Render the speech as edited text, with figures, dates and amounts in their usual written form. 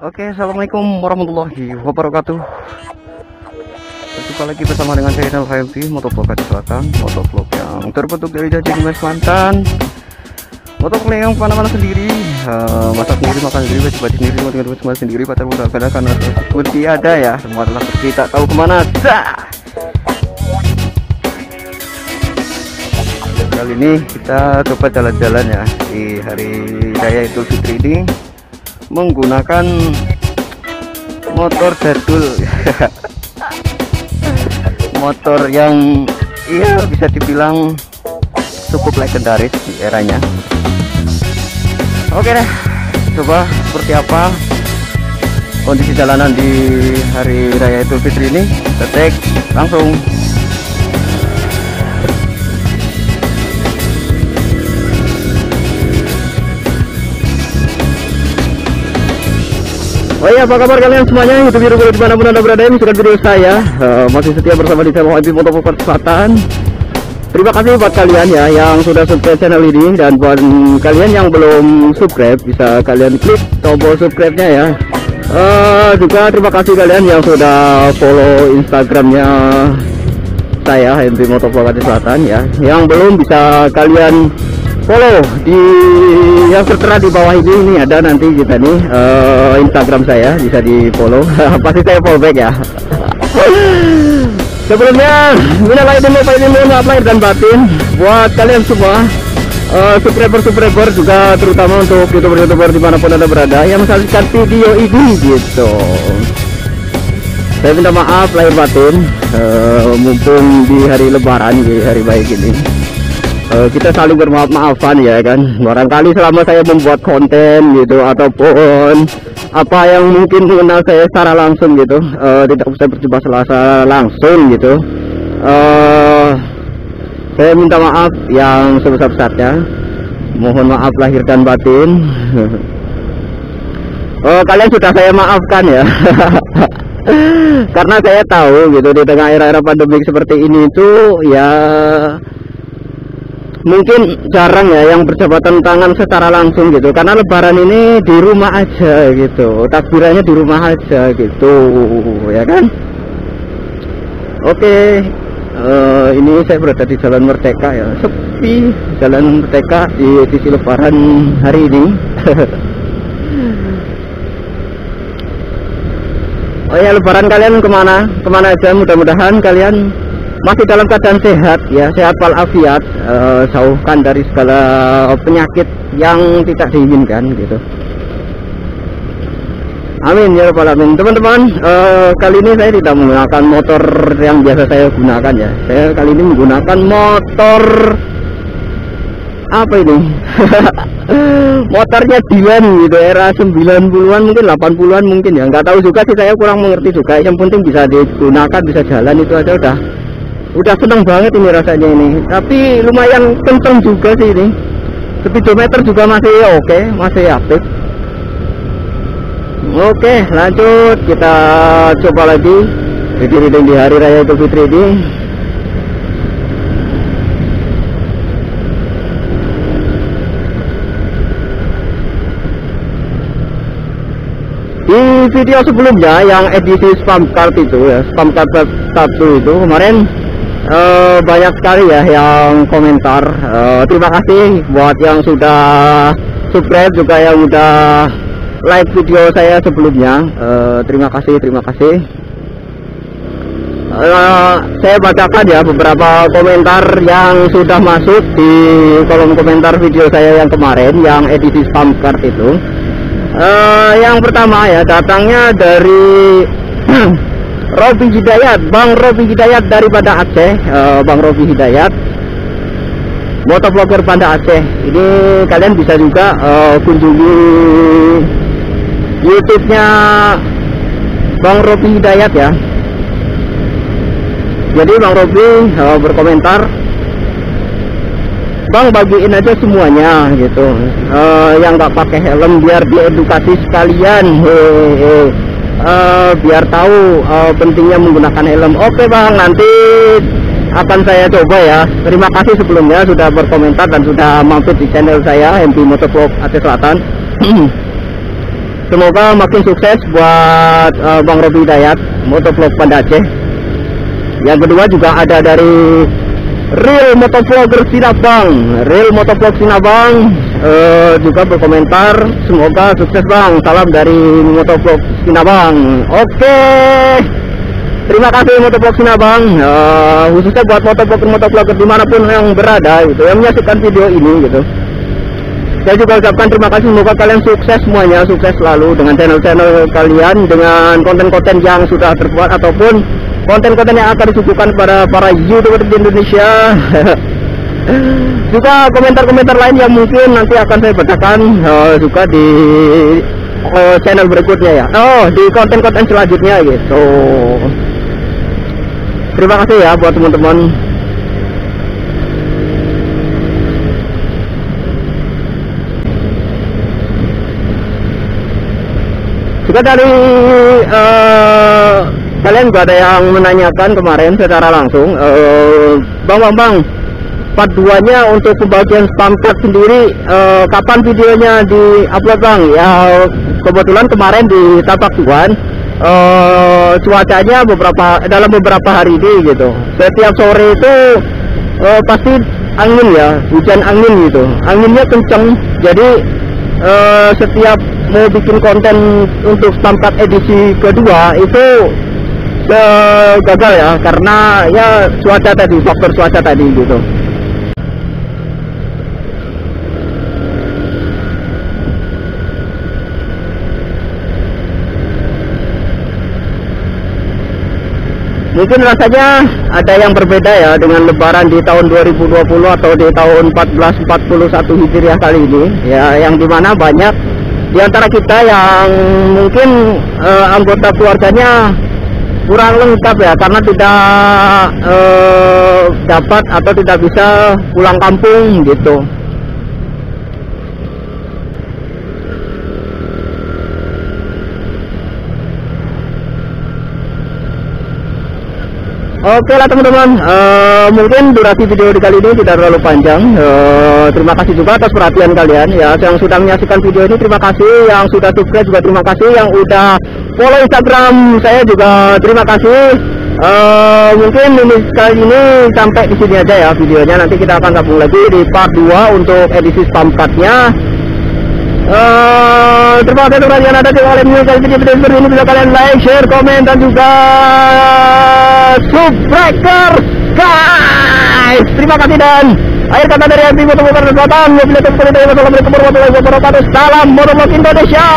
Oke, assalamualaikum warahmatullahi wabarakatuh. Berjumpa lagi bersama dengan channel HMV Motovlog Aceh Selatan, motovlog yang terbentuk dari Jawa Timur, Kalimantan. Motovlog yang mana-mana sendiri, masak sendiri, makan sendiri, baca sendiri, dengan semua sendiri, pacar muda karena seperti ada ya, semua adalah pergi tak tahu kemana. Kali ini kita coba jalan-jalan ya di hari raya Idul Fitri ini menggunakan motor jadul. Motor yang iya bisa dibilang cukup legendaris di eranya. Oke deh, coba seperti apa kondisi jalanan di hari raya Idul Fitri ini. Kita cek langsung. Oh iya, apa kabar kalian semuanya? Itu biru dimanapun anda berada, misalkan video saya masih setia bersama di channel HMV Motovlog Aceh Selatan. Terima kasih buat kalian ya yang sudah subscribe channel ini, dan buat kalian yang belum subscribe bisa kalian klik tombol subscribe-nya ya. Juga terima kasih kalian yang sudah follow Instagramnya saya HMV Motovlog Aceh Selatan ya. Yang belum bisa kalian follow di yang tertera di bawah ini ada nanti kita nih Instagram saya, bisa di follow. Pasti saya follow back ya. Sebelumnya minal aidin wal faizin, maaf lahir dan batin buat kalian semua, subscriber juga, terutama untuk youtuber dimanapun anda berada yang menyaksikan video ini gitu. Saya minta maaf lahir batin, mumpung di hari lebaran, di hari baik ini. Kita saling bermaaf-maafan ya kan. Barangkali selama saya membuat konten gitu ataupun apa yang mungkin mengenal saya secara langsung gitu, tidak usah berjumpa selasa langsung gitu, saya minta maaf yang sebesar-besarnya. Mohon maaf lahir dan batin. Kalian sudah saya maafkan ya. Karena saya tahu gitu di tengah era-era pandemik seperti ini tuh ya mungkin jarang ya yang berjabatan tangan secara langsung gitu, karena lebaran ini di rumah aja gitu, takbirannya di rumah aja gitu ya kan. Oke, ini saya berada di Jalan Merdeka ya, sepi Jalan Merdeka di edisi lebaran hari ini. Oh ya, lebaran kalian kemana aja? Mudah-mudahan kalian masih dalam keadaan sehat ya, sehat walafiat, jauhkan dari segala penyakit yang tidak diinginkan gitu. Amin ya rabbal alamin. Teman-teman, kali ini saya tidak menggunakan motor yang biasa saya gunakan ya. Saya kali ini menggunakan motor apa ini? Motornya Dilan gitu, era 90-an mungkin 80-an mungkin ya, nggak tahu juga sih, saya kurang mengerti juga. Yang penting bisa digunakan, bisa jalan, itu aja udah seneng banget ini rasanya ini. Tapi lumayan kenceng juga sih ini, speedometer juga masih oke, masih aktif. Oke, lanjut kita coba lagi reading di hari raya Idul Fitri ini. Di video sebelumnya yang edisi spam card itu ya, spam card 1 itu kemarin banyak sekali ya yang komentar. Terima kasih buat yang sudah subscribe, juga yang udah like video saya sebelumnya. Terima kasih. Saya bacakan ya beberapa komentar yang sudah masuk di kolom komentar video saya yang kemarin, yang edisi spam card itu. Yang pertama ya, datangnya dari Robi Hidayat, Bang Robi Hidayat dari Banda Aceh. Bang Robi Hidayat, motovlogger Banda Aceh. Ini kalian bisa juga kunjungi YouTube-nya Bang Robi Hidayat ya. Jadi Bang Robi berkomentar, Bang bagiin aja semuanya gitu, yang nggak pakai helm biar diedukasi sekalian. Biar tahu pentingnya menggunakan helm. Oke Bang, nanti akan saya coba ya. Terima kasih sebelumnya sudah berkomentar dan sudah mampir di channel saya HMV Motovlog Aceh Selatan. semoga makin sukses buat Bang Robi Hidayat Motovlog Banda Aceh. Yang kedua juga ada dari Real Motovlogger Sinabang, Real Motovlog Sinabang juga berkomentar, semoga sukses Bang, salam dari Motovlog Sinabang. Oke, terima kasih Motovlog Sinabang, khususnya buat motovlogger dimanapun yang berada gitu, yang menyaksikan video ini gitu. Saya juga ucapkan terima kasih, semoga kalian sukses semuanya, sukses selalu dengan channel-channel kalian, dengan konten-konten yang sudah terbuat ataupun konten-konten yang akan disuguhkan kepada para YouTuber di Indonesia. Juga komentar-komentar lain yang mungkin nanti akan saya bacakan juga di channel berikutnya ya. Di konten-konten selanjutnya gitu. Terima kasih ya buat teman-teman. Juga dari kalian juga ada yang menanyakan kemarin secara langsung, Bang, part 2-nya untuk pembagian spam card sendiri kapan videonya di upload Bang? Ya kebetulan kemarin di Tapak Tuan cuacanya dalam beberapa hari ini gitu, setiap sore itu pasti angin ya, hujan angin gitu, anginnya kenceng, jadi setiap mau bikin konten untuk spam card edisi kedua itu gagal ya, karena ya cuaca tadi, faktor cuaca tadi gitu. Mungkin rasanya ada yang berbeda ya dengan lebaran di tahun 2020 atau di tahun 1441 Hijriah kali ini ya, yang dimana banyak di antara kita yang mungkin anggota keluarganya kurang lengkap ya, karena tidak dapat atau tidak bisa pulang kampung gitu. Oke lah teman-teman, mungkin durasi video di kali ini tidak terlalu panjang. Terima kasih juga atas perhatian kalian ya, yang sudah menyaksikan video ini terima kasih, yang sudah subscribe juga terima kasih, yang udah follow Instagram saya juga terima kasih. Mungkin ini kali ini sampai di sini aja ya videonya, nanti kita akan gabung lagi di part 2 untuk edisi spam card-nya. Terima kasih teman-teman yang ada di kalian menyukai video seperti ini, bisa kalian like, share, komen, dan juga subscribe guys. Terima kasih, dan akhir kata dari MP Motovlogger Selatan, wassalamualaikum warahmatullahi wabarakatuh. Salam Motovlog Indonesia.